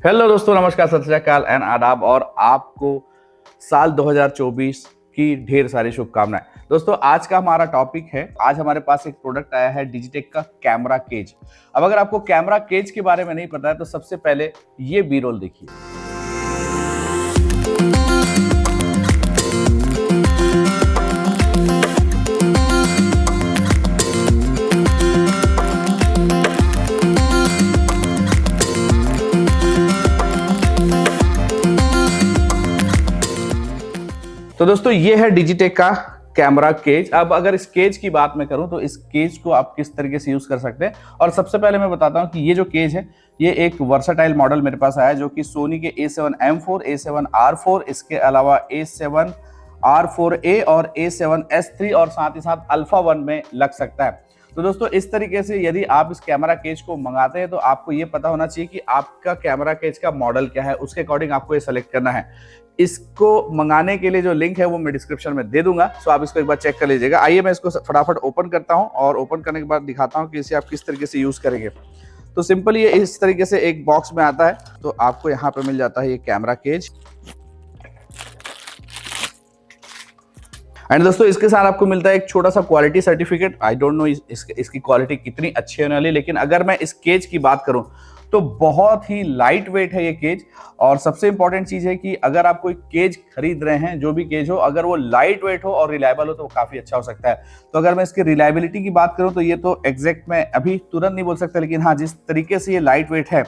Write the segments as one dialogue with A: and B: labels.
A: Hello दोस्तों, नमस्कार, सत श्री अकाल एंड आदाब और आपको साल 2024 की ढेर सारी शुभकामनाएं। दोस्तों, आज का हमारा टॉपिक है, आज हमारे पास एक प्रोडक्ट आया है डिजिटेक का कैमरा केज। अब अगर आपको कैमरा केज के बारे में नहीं पता है तो सबसे पहले ये बी रोल देखिए। तो दोस्तों, ये है डिजिटेक का कैमरा केज। अब अगर इस केज की बात मैं करूं तो इस केज को आप किस तरीके से यूज कर सकते हैं, और सबसे पहले मैं बताता हूं कि ये जो केज है ये एक वर्सटाइल मॉडल मेरे पास आया है, जो कि सोनी के A7M4, A7R4, इसके अलावा A7R4A और A7S3 और साथ ही साथ अल्फा 1 में लग सकता है। तो दोस्तों, इस तरीके से यदि आप इस कैमरा केज को मंगाते हैं तो आपको ये पता होना चाहिए कि आपका कैमरा केज का मॉडल क्या है, उसके अकॉर्डिंग आपको ये सेलेक्ट करना है। इसको मंगाने के लिए जो लिंक है वो मैं डिस्क्रिप्शन में दे दूंगा, सो आप इसको एक बार चेक कर लीजिएगा। आइए मैं इसको फटाफट ओपन करता हूं और ओपन करने के बाद दिखाता हूं कि इसे आप किस तरीके से यूज करेंगे। तो सिंपली ये इस तरीके से एक बॉक्स में आता है, तो आपको यहाँ पे मिल जाता है ये कैमरा केज। एंड दोस्तों, इसके साथ आपको मिलता है एक छोटा सा quality certificate. I don't know इसकी क्वालिटी कितनी अच्छी होने वाली, लेकिन अगर मैं इस केज की बात करूं तो बहुत ही लाइट वेट है ये केज। और सबसे इंपॉर्टेंट चीज है कि अगर आप कोई केज खरीद रहे हैं, जो भी केज हो, अगर वो लाइट वेट हो और रिलायबल हो तो वो काफी अच्छा हो सकता है। तो अगर मैं इसकी रिलायबिलिटी की बात करूं तो ये तो एग्जैक्ट मैं अभी तुरंत नहीं बोल सकता, लेकिन हाँ, जिस तरीके से ये लाइट वेट है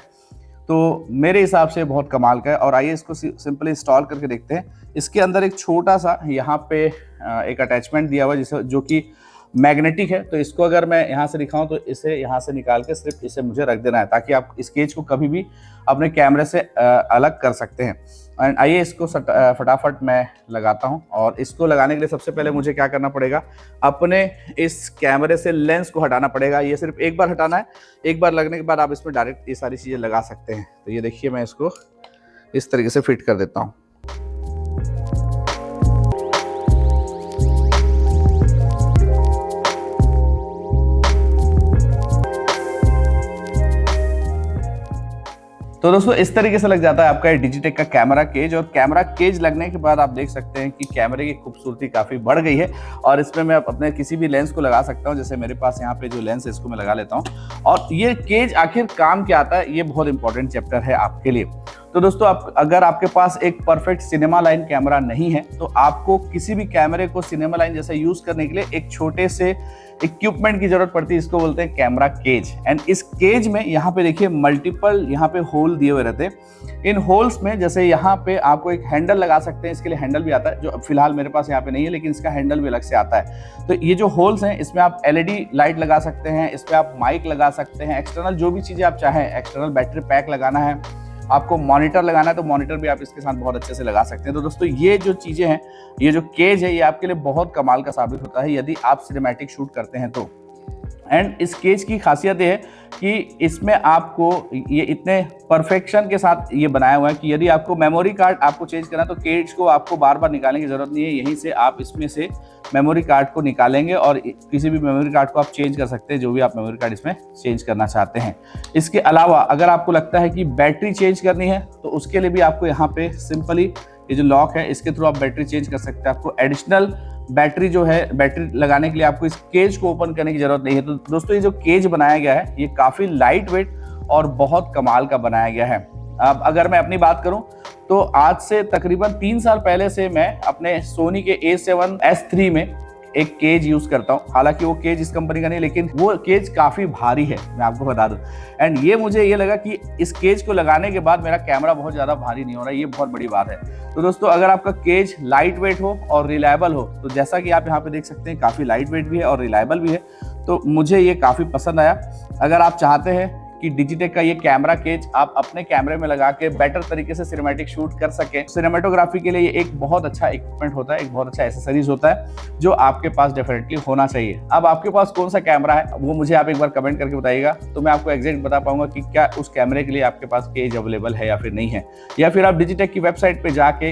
A: तो मेरे हिसाब से बहुत कमाल का है। और आइए इसको सिंपली इंस्टॉल करके देखते हैं। इसके अंदर एक छोटा सा यहाँ पे एक अटैचमेंट दिया हुआ है जो कि मैग्नेटिक है। तो इसको अगर मैं यहाँ से दिखाऊं तो इसे यहाँ से निकाल के सिर्फ इसे मुझे रख देना है, ताकि आप इस केज को कभी भी अपने कैमरे से अलग कर सकते हैं। एंड आइए इसको फटाफट मैं लगाता हूं। और इसको लगाने के लिए सबसे पहले मुझे क्या करना पड़ेगा, अपने इस कैमरे से लेंस को हटाना पड़ेगा। ये सिर्फ एक बार हटाना है, एक बार लगने के बाद आप इसमें डायरेक्ट ये सारी चीज़ें लगा सकते हैं। तो ये देखिए, मैं इसको इस तरीके से फिट कर देता हूँ। तो दोस्तों, इस तरीके से लग जाता है आपका डिजिटेक का कैमरा केज। और कैमरा केज लगने के बाद आप देख सकते हैं कि कैमरे की खूबसूरती काफ़ी बढ़ गई है। और इसमें मैं अपने किसी भी लेंस को लगा सकता हूं, जैसे मेरे पास यहाँ पे जो लेंस है इसको मैं लगा लेता हूं। और ये केज आखिर काम क्या आता है, ये बहुत इंपॉर्टेंट चैप्टर है आपके लिए। तो दोस्तों, अगर आपके पास एक परफेक्ट सिनेमा लाइन कैमरा नहीं है तो आपको किसी भी कैमरे को सिनेमा लाइन जैसा यूज करने के लिए एक छोटे से इक्विपमेंट की जरूरत पड़ती है। इसको बोलते हैं कैमरा केज। एंड इस केज में यहाँ पे देखिए मल्टीपल यहाँ पे होल दिए हुए रहते हैं। इन होल्स में जैसे यहाँ पे आपको एक हैंडल लगा सकते हैं, इसके लिए हैंडल भी आता है, जो फिलहाल मेरे पास यहाँ पे नहीं है, लेकिन इसका हैंडल भी अलग से आता है। तो ये जो होल्स हैं इसमें आप LED लाइट लगा सकते हैं, इस पर आप माइक लगा सकते हैं, एक्सटर्नल जो भी चीज़ें आप चाहें, एक्सटर्नल बैटरी पैक लगाना है, आपको मॉनिटर लगाना है तो मॉनिटर भी आप इसके साथ बहुत अच्छे से लगा सकते हैं। तो दोस्तों, ये जो चीज़ें हैं, ये जो केज है, ये आपके लिए बहुत कमाल का साबित होता है यदि आप सिनेमैटिक शूट करते हैं तो। एंड इस केज की खासियत ये है कि इसमें आपको ये इतने परफेक्शन के साथ ये बनाया हुआ है कि यदि आपको मेमोरी कार्ड आपको चेंज करना है तो केज को आपको बार बार निकालने की जरूरत नहीं है। यहीं से आप इसमें से मेमोरी कार्ड को निकालेंगे और किसी भी मेमोरी कार्ड को आप चेंज कर सकते हैं, जो भी आप मेमोरी कार्ड इसमें चेंज करना चाहते हैं। इसके अलावा अगर आपको लगता है कि बैटरी चेंज करनी है तो उसके लिए भी आपको यहाँ पे सिंपली ये जो लॉक है इसके थ्रू आप बैटरी चेंज कर सकते हैं। आपको एडिशनल बैटरी जो है, बैटरी लगाने के लिए आपको इस केज को ओपन करने की जरूरत नहीं है। तो दोस्तों, ये जो केज बनाया गया है ये काफ़ी लाइट वेट और बहुत कमाल का बनाया गया है। अब अगर मैं अपनी बात करूं तो आज से तकरीबन 3 साल पहले से मैं अपने सोनी के A7S3 में एक केज यूज करता हूं। हालांकि वो केज इस कंपनी का नहीं, लेकिन वो केज काफी भारी है, मैं आपको बता दूं। एंड ये मुझे ये लगा कि इस केज को लगाने के बाद मेरा कैमरा बहुत ज्यादा भारी नहीं हो रहा है, ये बहुत बड़ी बात है। तो दोस्तों, अगर आपका केज लाइट वेट हो और रिलायबल हो, तो जैसा कि आप यहाँ पे देख सकते हैं काफी लाइट वेट भी है और रिलायबल भी है, तो मुझे ये काफी पसंद आया। अगर आप चाहते हैं कि डिजिटेक का ये कैमरा केज आप अपने कैमरे में लगा के बेटर तरीके से सिनेमैटिक शूट कर सकें, सिनेमेटोग्राफी के लिए ये एक बहुत अच्छा इक्विपमेंट होता है, एक बहुत अच्छा एसेसरीज होता है जो आपके पास डेफिनेटली होना चाहिए। अब आपके पास कौन सा कैमरा है वो मुझे आप एक बार कमेंट करके बताइएगा, तो मैं आपको एग्जैक्ट बता पाऊंगा कि क्या उस कैमरे के लिए आपके पास केज अवेलेबल है या फिर नहीं है। या फिर आप डिजिटेक की वेबसाइट पे जाके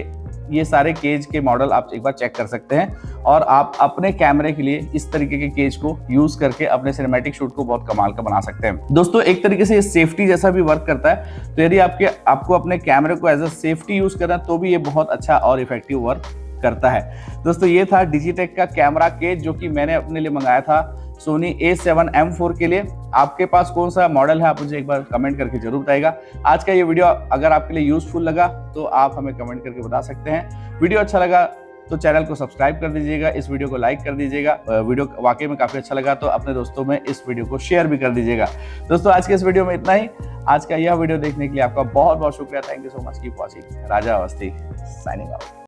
A: ये सारे केज के मॉडल आप एक बार चेक कर सकते हैं और आप अपने कैमरे के लिए इस तरीके के केज को यूज करके अपने सिनेमैटिक शूट को बहुत कमाल का बना सकते हैं। दोस्तों एक तरीके से ये सेफ्टी जैसा भी वर्क करता है, तो यदि आपको अपने कैमरे को एज अ सेफ्टी यूज करना है तो भी ये बहुत अच्छा और इफेक्टिव वर्क करता है। दोस्तों ये था डिजिटेक का कैमरा केज जो कि मैंने अपने लिए मंगाया था सोनी A7M4 के लिए। आपके पास कौन सा मॉडल है आप मुझे एक बार कमेंट करके जरूर बताइएगा। आज का ये वीडियो अगर आपके लिए यूजफुल लगा तो आप हमें कमेंट करके बता सकते हैं। वीडियो अच्छा लगा तो चैनल को सब्सक्राइब कर दीजिएगा, इस वीडियो को लाइक कर दीजिएगा। वीडियो वाकई में काफी अच्छा लगा तो अपने दोस्तों में इस वीडियो को शेयर भी कर दीजिएगा। दोस्तों आज के इस वीडियो में इतना ही। आज का यह वीडियो देखने के लिए आपका बहुत बहुत शुक्रिया। Thank you so much. Keep watching. Raja Awasthi signing out.